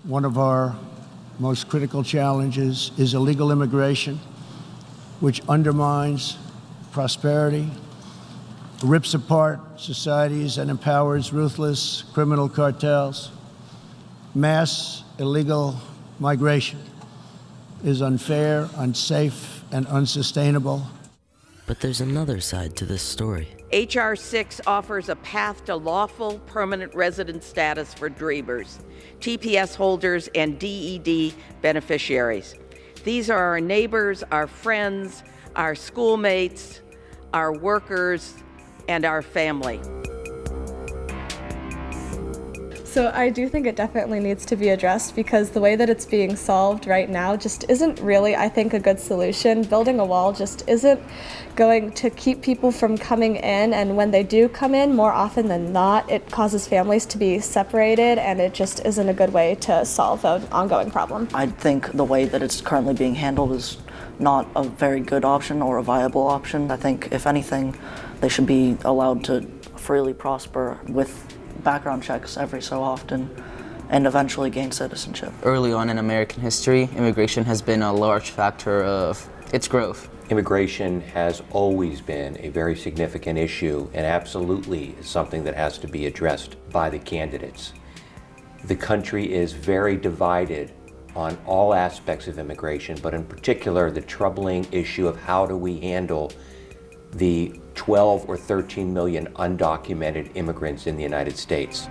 One of our most critical challenges is illegal immigration, which undermines prosperity, rips apart societies, and empowers ruthless criminal cartels. Mass illegal migration is unfair, unsafe, and unsustainable. But there's another side to this story. H.R. 6 offers a path to lawful permanent resident status for Dreamers, TPS holders, and DED beneficiaries. These are our neighbors, our friends, our schoolmates, our workers, and our family. So I do think it definitely needs to be addressed because the way that it's being solved right now just isn't really, I think, a good solution. Building a wall just isn't going to keep people from coming in, and when they do come in, more often than not, it causes families to be separated, and it just isn't a good way to solve an ongoing problem. I think the way that it's currently being handled is not a very good option or a viable option. I think, if anything, they should be allowed to freely prosper with background checks every so often and eventually gain citizenship. Early on in American history, immigration has been a large factor of its growth. Immigration has always been a very significant issue and absolutely is something that has to be addressed by the candidates. The country is very divided on all aspects of immigration, but in particular the troubling issue of how do we handle the 12 or 13 million undocumented immigrants in the United States.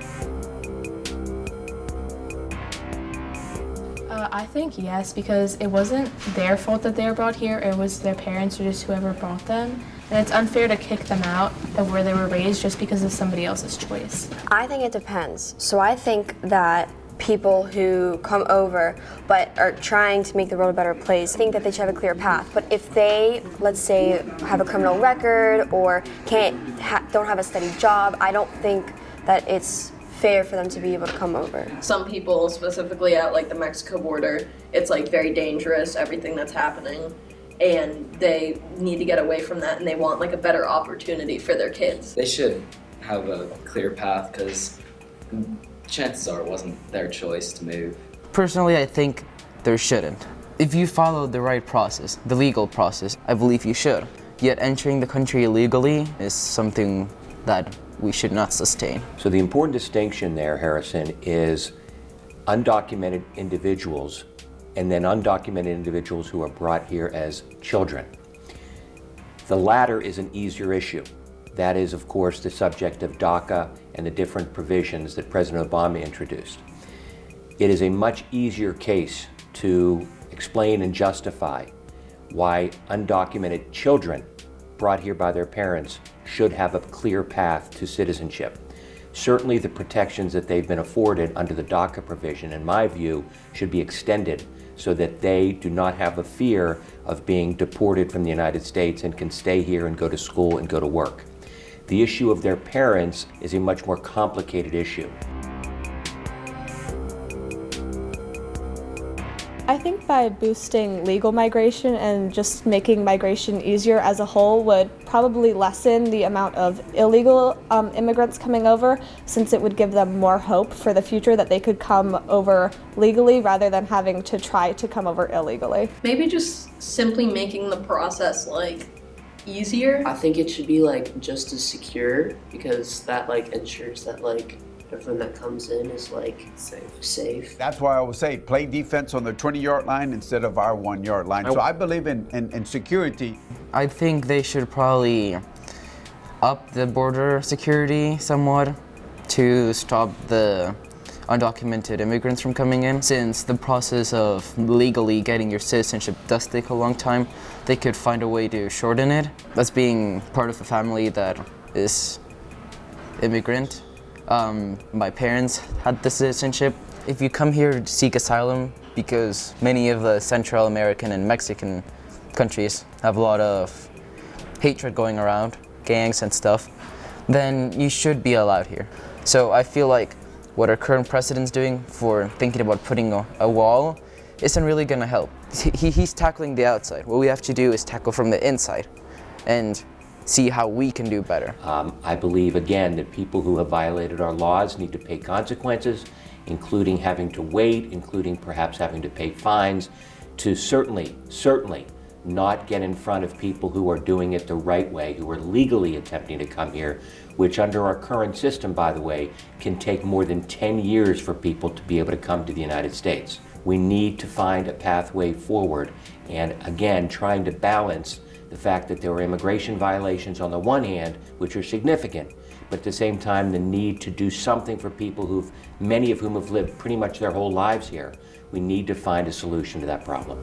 I think yes, because it wasn't their fault that they were brought here, it was their parents or just whoever brought them. And it's unfair to kick them out of where they were raised just because of somebody else's choice. I think it depends. So I think that people who come over but are trying to make the world a better place think that they should have a clear path. But if they, let's say, have a criminal record or don't have a steady job, I don't think that it's fair for them to be able to come over. Some people, specifically at like the Mexico border, it's like very dangerous, everything that's happening, and they need to get away from that, and they want like a better opportunity for their kids. They should have a clear path because chances are it wasn't their choice to move. Personally, I think there shouldn't. If you follow the right process, the legal process, I believe you should. Yet entering the country illegally is something that we should not sustain. So the important distinction there, Harrison, is undocumented individuals and then undocumented individuals who are brought here as children. The latter is an easier issue. That is, of course, the subject of DACA and the different provisions that President Obama introduced. It is a much easier case to explain and justify why undocumented children brought here by their parents should have a clear path to citizenship. Certainly the protections that they've been afforded under the DACA provision, in my view, should be extended so that they do not have a fear of being deported from the United States and can stay here and go to school and go to work. The issue of their parents is a much more complicated issue. I think by boosting legal migration and just making migration easier as a whole would probably lessen the amount of illegal immigrants coming over, since it would give them more hope for the future that they could come over legally rather than having to try to come over illegally. Maybe just simply making the process like easier. I think it should be like just as secure, because that like ensures that like everything that comes in is like safe. That's why I always say play defense on the 20-yard line instead of our 1-yard line. So I believe in security. I think they should probably up the border security somewhat to stop the undocumented immigrants from coming in. Since the process of legally getting your citizenship does take a long time, they could find a way to shorten it. That's being part of a family that is immigrant. My parents had the citizenship. If you come here to seek asylum, because many of the Central American and Mexican countries have a lot of hatred going around, gangs and stuff, then you should be allowed here. So I feel like what our current president's doing for thinking about putting a wall isn't really gonna help. He's tackling the outside. What we have to do is tackle from the inside and see how we can do better. I believe, again, that people who have violated our laws need to pay consequences, including having to wait, including perhaps having to pay fines, to certainly not get in front of people who are doing it the right way, who are legally attempting to come here, which under our current system, by the way, can take more than 10 years for people to be able to come to the United States. We need to find a pathway forward, and again, trying to balance the fact that there are immigration violations on the one hand, which are significant, but at the same time, the need to do something for people many of whom have lived pretty much their whole lives here. We need to find a solution to that problem.